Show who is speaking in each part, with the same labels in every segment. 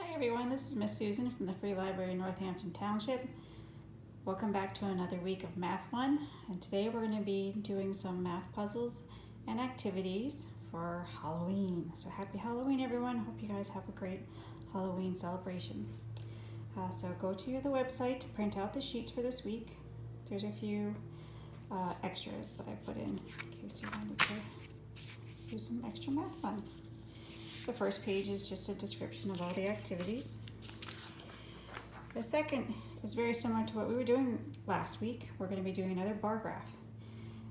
Speaker 1: Hi everyone, this is Miss Susan from the Free Library Northampton Township. Welcome back to another week of Math Fun, and today we're going to be doing some math puzzles and activities for Halloween. So happy Halloween everyone, hope you guys have a great Halloween celebration. So go to the website to print out the sheets for this week. There's a few extras that I put in case you wanted to do some extra math fun. The first page is just a description of all the activities. The second is very similar to what we were doing last week. We're going to be doing another bar graph.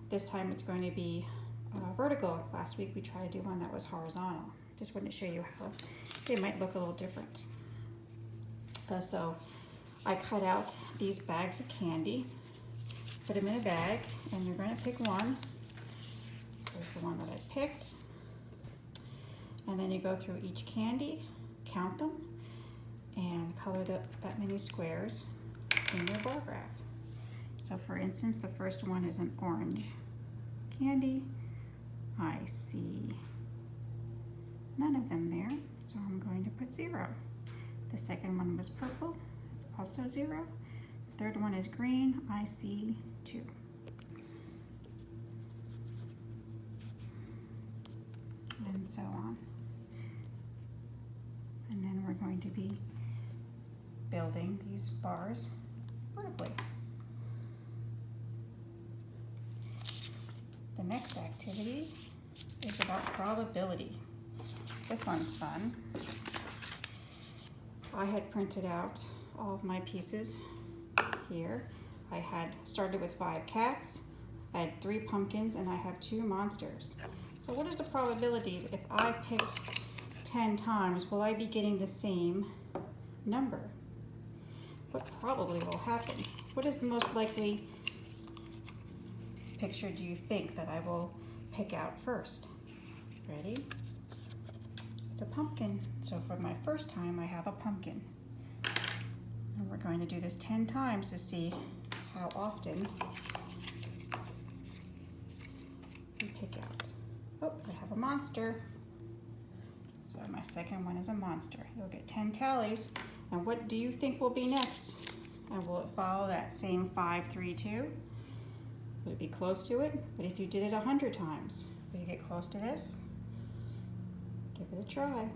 Speaker 1: This time it's going to be vertical. Last week we tried to do one that was horizontal. Just wanted to show you how they might look a little different. So I cut out these bags of candy, put them in a bag, and you're going to pick one. Here's the one that I picked. And then you go through each candy, count them, and color that many squares in your bar graph. So for instance, the first one is an orange candy. I see none of them there, so I'm going to put 0. The second one was purple, it's also 0. The third one is green, I see 2. And so on. And then we're going to be building these bars vertically. The next activity is about probability. This one's fun. I had printed out all of my pieces here. I had started with 5 cats, I had 3 pumpkins, and I have 2 monsters. So what is the probability if I picked 10 times, will I be getting the same number? What probably will happen? What is the most likely picture do you think that I will pick out first? Ready? It's a pumpkin. So for my first time, I have a pumpkin. And we're going to do this 10 times to see how often we pick out. Oh, I have a monster. So my second one is a monster. You'll get 10 tallies. And what do you think will be next? And will it follow that same 5, 3, 2? Would it be close to it? But if you did it 100 times, will you get close to this? Give it a try.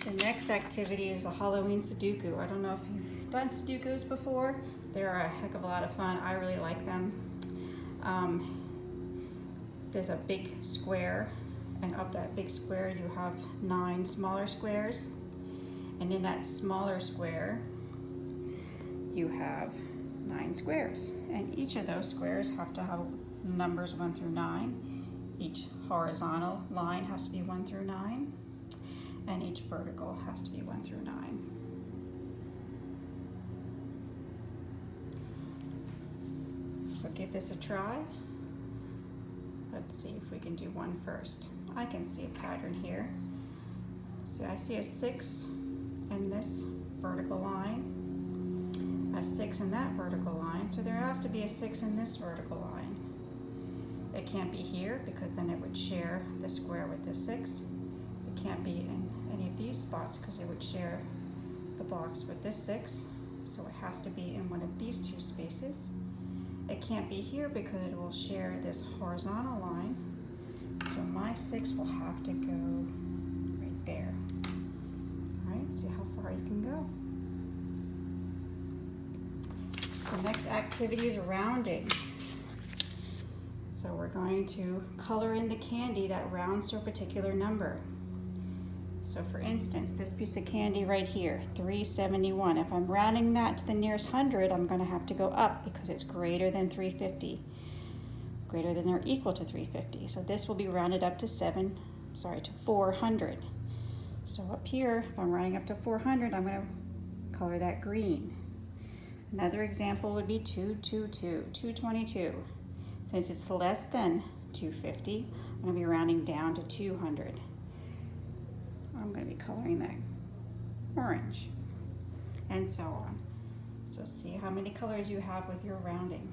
Speaker 1: The next activity is a Halloween Sudoku. I don't know if you've done Sudokus before. They're a heck of a lot of fun. I really like them. There's a big square, and up that big square you have 9 smaller squares, and in that smaller square you have 9 squares, and each of those squares have to have numbers 1 through 9. Each horizontal line has to be 1 through 9, and each vertical has to be 1 through 9. So give this a try. Let's see if we can do one first. I can see a pattern here. See, I see a 6 in this vertical line, a 6 in that vertical line, so there has to be a 6 in this vertical line. It can't be here because then it would share the square with the 6. It can't be in any of these spots because it would share the box with this 6, so it has to be in one of these 2 spaces. It can't be here because it will share this horizontal line. So my 6 will have to go right there. All right, see how far you can go. The next activity is rounding. So we're going to color in the candy that rounds to a particular number. So for instance, this piece of candy right here, 371. If I'm rounding that to the nearest 100, I'm going to have to go up because it's greater than 350. Greater than or equal to 350. So this will be rounded up to 400. So up here, if I'm rounding up to 400, I'm going to color that green. Another example would be 222, 222. Since it's less than 250, I'm going to be rounding down to 200. I'm going to be coloring that orange, and so on. So see how many colors you have with your rounding.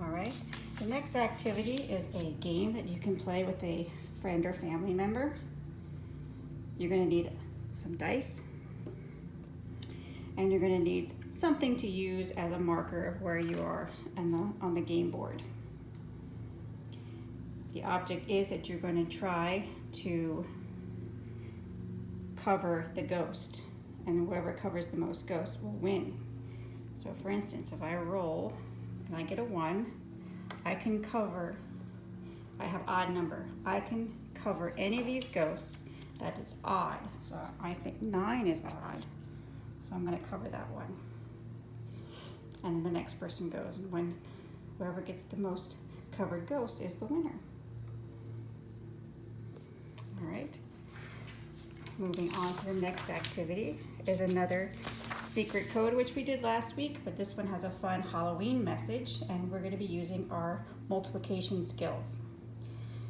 Speaker 1: All right, the next activity is a game that you can play with a friend or family member. You're going to need some dice, and you're going to need something to use as a marker of where you are on the game board. The object is that you're going to try to cover the ghost, and whoever covers the most ghosts will win. So for instance, if I roll and I get a 1, I can cover, I have odd number, I can cover any of these ghosts that is odd. So I think 9 is odd, so I'm going to cover that one. And then the next person goes, and when whoever gets the most covered ghost is the winner. All right. Moving on to the next activity is another secret code, which we did last week, but this one has a fun Halloween message, and we're going to be using our multiplication skills.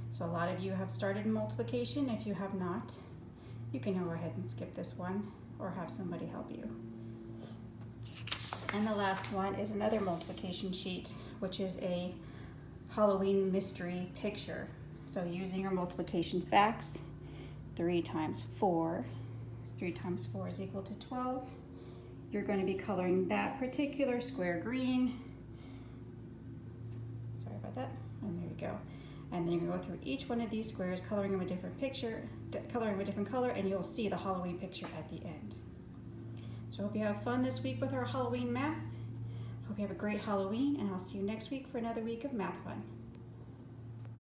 Speaker 1: So a lot of you have started multiplication. If you have not, you can go ahead and skip this one or have somebody help you. And the last one is another multiplication sheet, which is a Halloween mystery picture. So using your multiplication facts, 3 times 4 is equal to 12. You're going to be coloring that particular square green. Sorry about that. And there you go. And then you're going to go through each one of these squares, coloring them a different picture, coloring them a different color, and you'll see the Halloween picture at the end. So I hope you have fun this week with our Halloween math. Hope you have a great Halloween, and I'll see you next week for another week of math fun.